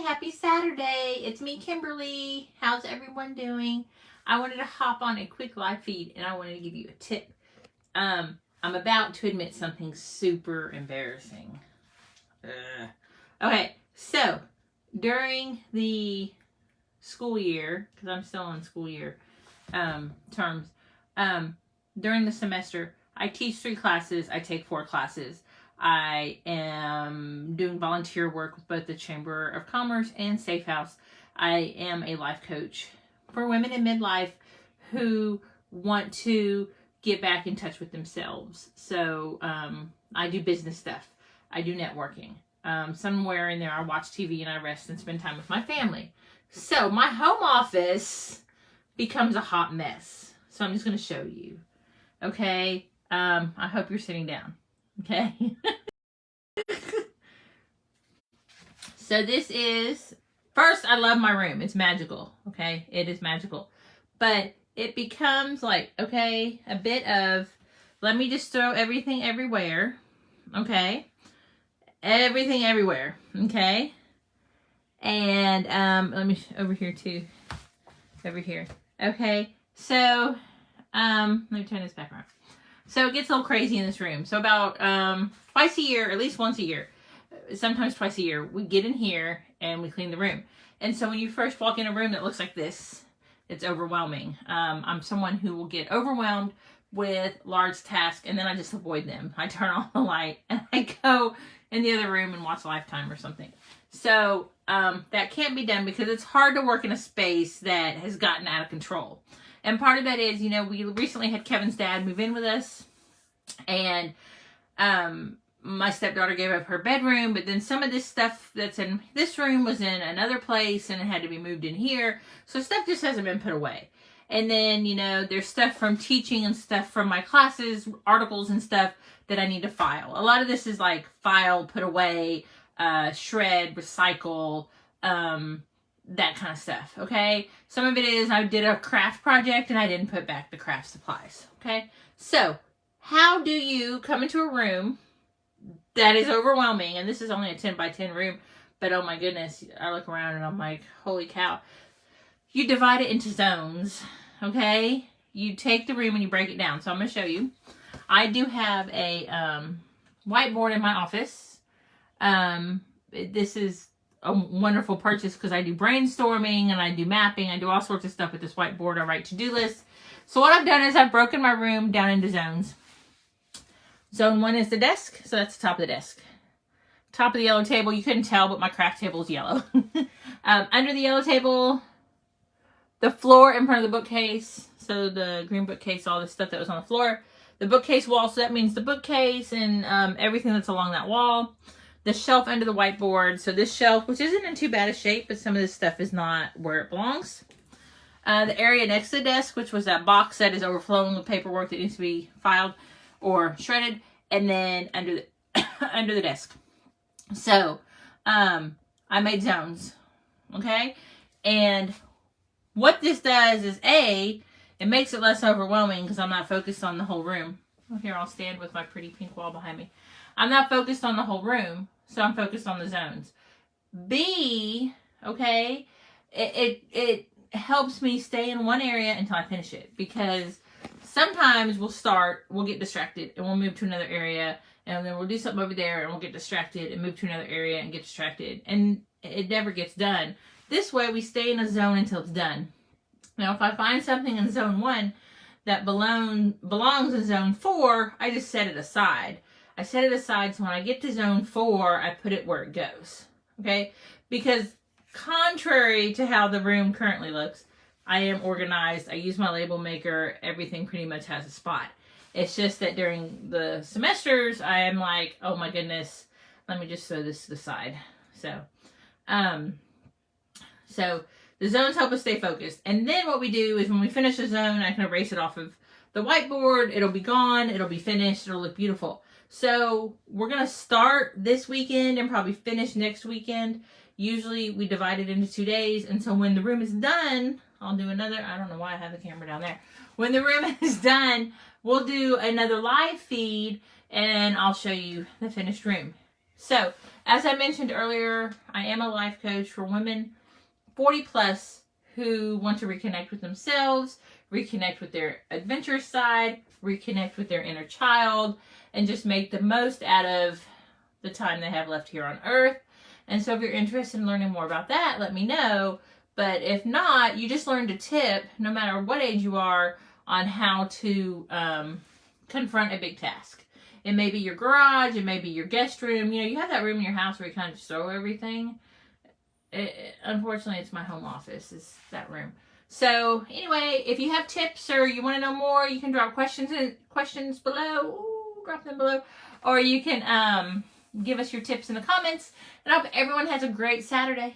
happy Saturday. It's me, Kimberly. How's everyone doing? I wanted to hop on a quick live feed and I wanted to give you a tip. I'm about to admit something super embarrassing. Okay, so during the school year, because I'm still on school year terms, during the semester, I teach 3 classes, I take 4 classes. I am doing volunteer work with both the Chamber of Commerce and Safe House. I am a life coach for women in midlife who want to get back in touch with themselves. So I do business stuff. I do networking. Somewhere in there I watch TV and I rest and spend time with my family. So my home office becomes a hot mess. So I'm just going to show you. Okay? I hope you're sitting down. Okay. So this is, first, I love my room. It's magical. Okay. It is magical. But it becomes like, okay, a bit of, let me just throw everything everywhere. Okay. Everything everywhere. Okay. And, let me, over here too. Over here. Okay. So, let me turn this back around. So it gets a little crazy in this room. So about twice a year, at least once a year, sometimes twice a year, we get in here and we clean the room. And so when you first walk in a room that looks like this, it's overwhelming. I'm someone who will get overwhelmed with large tasks and then I just avoid them. I turn on the light and I go in the other room and watch Lifetime or something. So that can't be done because it's hard to work in a space that has gotten out of control. And part of that is, you know, we recently had Kevin's dad move in with us. And my stepdaughter gave up her bedroom. But then some of this stuff that's in this room was in another place. And it had to be moved in here. So stuff just hasn't been put away. And then, you know, there's stuff from teaching and stuff from my classes, articles and stuff that I need to file. A lot of this is like file, put away, shred, recycle, that kind of stuff, okay? Some of it is I did a craft project and I didn't put back the craft supplies, okay? So, how do you come into a room that is overwhelming, and this is only a 10 by 10 room, but oh my goodness, I look around and I'm like, holy cow. You divide it into zones, okay? You take the room and you break it down. So I'm going to show you. I do have a whiteboard in my office. This is a wonderful purchase because I do brainstorming and I do mapping. I do all sorts of stuff with this whiteboard. I write to-do lists. So what I've done is I've broken my room down into zones. Zone 1 is the desk. So that's the top of the desk. Top of the yellow table. You couldn't tell, but my craft table is yellow. Under the yellow table, the floor in front of the bookcase. So the green bookcase, all the stuff that was on the floor. The bookcase wall. So that means the bookcase and everything that's along that wall. The shelf under the whiteboard. So this shelf, which isn't in too bad a shape, but some of this stuff is not where it belongs. The area next to the desk, which was that box that is overflowing with paperwork that needs to be filed or shredded. And then under the under the desk. So I made zones. Okay? And what this does is it makes it less overwhelming because I'm not focused on the whole room. Well, here I'll stand with my pretty pink wall behind me. I'm not focused on the whole room, so I'm focused on the zones. B, okay, it helps me stay in one area until I finish it because sometimes we'll get distracted and we'll move to another area and then we'll do something over there and we'll get distracted and move to another area and get distracted and it never gets done. This way we stay in a zone until it's done. Now if I find something in zone 1 that belongs in zone 4, I just set it aside. I set it aside so when I get to zone 4, I put it where it goes. Okay? Because contrary to how the room currently looks, I am organized. I use my label maker. Everything pretty much has a spot. It's just that during the semesters, I am like, oh my goodness, let me just throw this to the side. So the zones help us stay focused. And then what we do is when we finish a zone, I can erase it off of the whiteboard. It'll be gone. It'll be finished. It'll look beautiful. So we're going to start this weekend and probably finish next weekend. Usually we divide it into 2 days. And so when the room is done, I'll do another. I don't know why I have the camera down there. When the room is done, we'll do another live feed and I'll show you the finished room. So As I mentioned earlier, I am a life coach for women 40 plus who want to reconnect with themselves, reconnect with their adventurous side, reconnect with their inner child, and just make the most out of the time they have left here on earth. And so if you're interested in learning more about that, let me know. But if not, you just learned a tip, no matter what age you are, on how to confront a big task. It may be your garage, it may be your guest room. You know, you have that room in your house where you kind of just throw everything. Unfortunately, it's my home office, is that room. So anyway, if you have tips or you want to know more, you can drop questions below. Ooh, drop them below. Or you can give us your tips in the comments. And I hope everyone has a great Saturday.